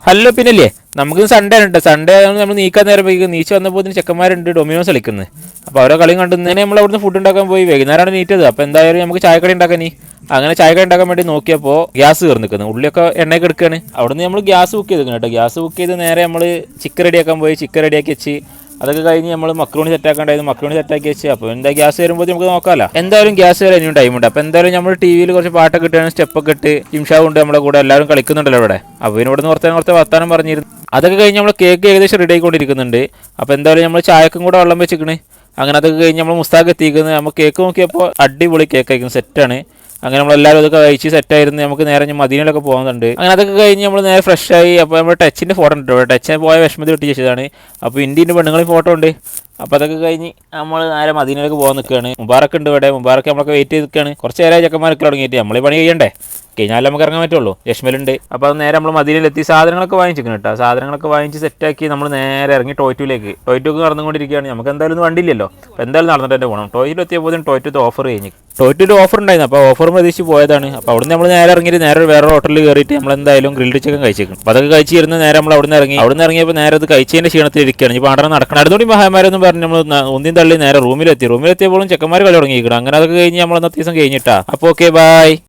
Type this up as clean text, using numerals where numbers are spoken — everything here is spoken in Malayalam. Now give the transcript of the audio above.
ഹലോ പിന്നല്ലേ നമുക്ക് സൺഡേ ഉണ്ട്. സൺഡേ നമ്മൾ നീക്കാൻ നേരം പോയി നീച്ച് വന്നപ്പോൾ ചെക്കന്മാരുണ്ട് ഡൊമിനോസ് കളിക്കുന്നത്. അപ്പോൾ ഓരോ കളിയും കണ്ടു തന്നെ നമ്മൾ അവിടുന്ന് ഫുഡ് ഉണ്ടാക്കാൻ പോയി. വൈകുന്നേരമാണ് നീറ്റത്. അപ്പോൾ എന്തായാലും നമുക്ക് ചായക്കടി ഉണ്ടാക്കാൻ അങ്ങനെ ചായക്കടി ഉണ്ടാക്കാൻ വേണ്ടി നോക്കിയപ്പോൾ ഗ്യാസ് കയറി നിൽക്കുന്നത്. ഉള്ളിയൊക്കെ എണ്ണയൊക്കെ എടുക്കുകയാണ്. അവിടുന്ന് നമ്മൾ ഗ്യാസ് ബുക്ക് ചെയ്തിരിക്കണം കേട്ടോ. ഗ്യാസ് ബുക്ക് ചെയ്ത് നേരെ നമ്മൾ ചിക്കൻ റെഡിയാക്കാൻ പോയി. ചിക്കൻ റെഡിയാക്കി വെച്ച് അതൊക്കെ കഴിഞ്ഞ് നമ്മൾ മക്രോണി സെറ്റാക്കാണ്ടായിരുന്നു. മക്രോണി സെറ്റാക്കി വെച്ച് അപ്പോൾ എന്താ ഗ്യാസ് വരുമ്പോൾ നമുക്ക് നോക്കാമല്ലോ. എന്തായാലും ഗ്യാസ് വരെ ഇനിയും ടൈമുണ്ട്. അപ്പോൾ എന്തായാലും നമ്മൾ ടി വിയിൽ കുറച്ച് പാട്ടൊക്കെ ഇട്ടാണ്, സ്റ്റെപ്പൊക്കെ ഇട്ട് ഇംഷാവ് ഉണ്ട് നമ്മുടെ കൂടെ, എല്ലാവരും കളിക്കുന്നുണ്ടല്ലോ ഇവിടെ. അപ്പോൾ ഇവിടെ നിന്ന് കുറച്ച് വർത്താനം പറഞ്ഞിരുന്നു. അതൊക്കെ കഴിഞ്ഞ് നമ്മൾ കേക്ക് ഏകദേശം റെഡി ആയിക്കൊണ്ടിരിക്കുന്നുണ്ട്. അപ്പോൾ എന്തായാലും നമ്മൾ ചായക്കും കൂടെ വെള്ളം വെച്ചിക്കണ്. അങ്ങനെ അതൊക്കെ കഴിഞ്ഞ് നമ്മൾ മുസ്താഖ് എത്തിക്കുന്നത്. നമ്മൾ കേക്ക് നോക്കിയപ്പോൾ അടിപൊളി കേക്ക് ആയിരിക്കും, സെറ്റാണ്. അങ്ങനെ നമ്മളെല്ലാവരും അതൊക്കെ കഴിച്ച് സെറ്റായിരുന്നു. നമുക്ക് നേരെ മദീനയിലൊക്കെ പോകുന്നുണ്ട്. അങ്ങനെ അതൊക്കെ കഴിഞ്ഞ് നമ്മൾ നേരെ ഫ്രഷ് ആയി. അപ്പോൾ നമ്മൾ ടച്ചിൻ്റെ ഫോട്ടോ ഉണ്ട്. ടച്ചിനെ പോയ വിഷമത്തിൽ ഇട്ട് വെച്ചതാണ്. അപ്പോൾ ഇന്ത്യൻ്റെ പെണ്ണുങ്ങളിൽ ഫോട്ടോ ഉണ്ട്. അപ്പോൾ അതൊക്കെ കഴിഞ്ഞ് നമ്മൾ നേരെ മദീനയിലേക്ക് പോകാൻ നിൽക്കുകയാണ്. മുബാറക്ക് ഉണ്ട് ഇവിടെ. മുബാറക്ക് നമ്മളൊക്കെ വെയിറ്റ് ചെയ്ത് നിൽക്കുകയാണ്. കുറച്ച് നേരം ചെക്കന്മാരൊക്കെ തുടങ്ങിയിട്ട് നമ്മൾ ഈ പണി ചെയ്യണ്ടേ, കഴിഞ്ഞാൽ നമുക്ക് ഇറങ്ങാൻ പറ്റുള്ളൂ. യഷ്മലുണ്ട്. അപ്പോൾ അത് നേരെ നമ്മൾ മദീനയിലെത്തി സാധനങ്ങളൊക്കെ വാങ്ങിച്ചിരിക്കണം കേട്ടോ. സാധനങ്ങളൊക്കെ വാങ്ങിച്ച് സെറ്റാക്കി നമ്മൾ നേരെ ഇറങ്ങി ടോയ്റ്റുലേക്ക് നടന്നുകൊണ്ടിരിക്കുകയാണ്. നമുക്ക് എന്തായാലും വണ്ടിയില്ലല്ലോ. അപ്പോൾ എന്തായാലും നടന്നിട്ട് തന്നെ പോകണം. ടോയ്റ്റിൽ എത്തിയപ്പോൾ ടോയ്റ്റത്ത് ഓഫർ കഴിഞ്ഞു. ടോയ്റ്റിൽ ഓഫർ ഉണ്ടായിരുന്നു. അപ്പോൾ ഓഫർ പ്രതീക്ഷിച്ച് പോയതാണ്. അപ്പോൾ അവിടുന്ന് നമ്മൾ നേരെ ഇറങ്ങിയിട്ട് നേരെ വേറെ ഹോട്ടലിൽ കയറിയിട്ട് നമ്മൾ എന്തായാലും ഗ്രിൽഡ് ചിക്കൻ കഴിച്ചേക്കും. അപ്പോൾ അതൊക്കെ കഴിച്ചിരുന്ന് നേരെ നമ്മൾ അവിടുന്ന് ഇറങ്ങിയപ്പോൾ നേരെ അത് കഴിച്ചതിൻ്റെ ക്ഷീണത്തിൽ ഇരിക്കുകയാണ്. ഇപ്പോൾ പഠനം നടക്കണം. അടുത്തോടി മഹാമാരെന്ന് പറഞ്ഞ് നമ്മൾ ഒന്നിയും തള്ളി നേരെ റൂമിലെത്തിയപ്പോഴും ചെക്കന്മാർ കളി തുടങ്ങിയിരിക്കണം. അങ്ങനെ അതൊക്കെ കഴിഞ്ഞ് നമ്മൾ അന്നത്തെ ദിവസം കഴിഞ്ഞിട്ടാ. അപ്പോൾ ഓക്കെ ബൈ.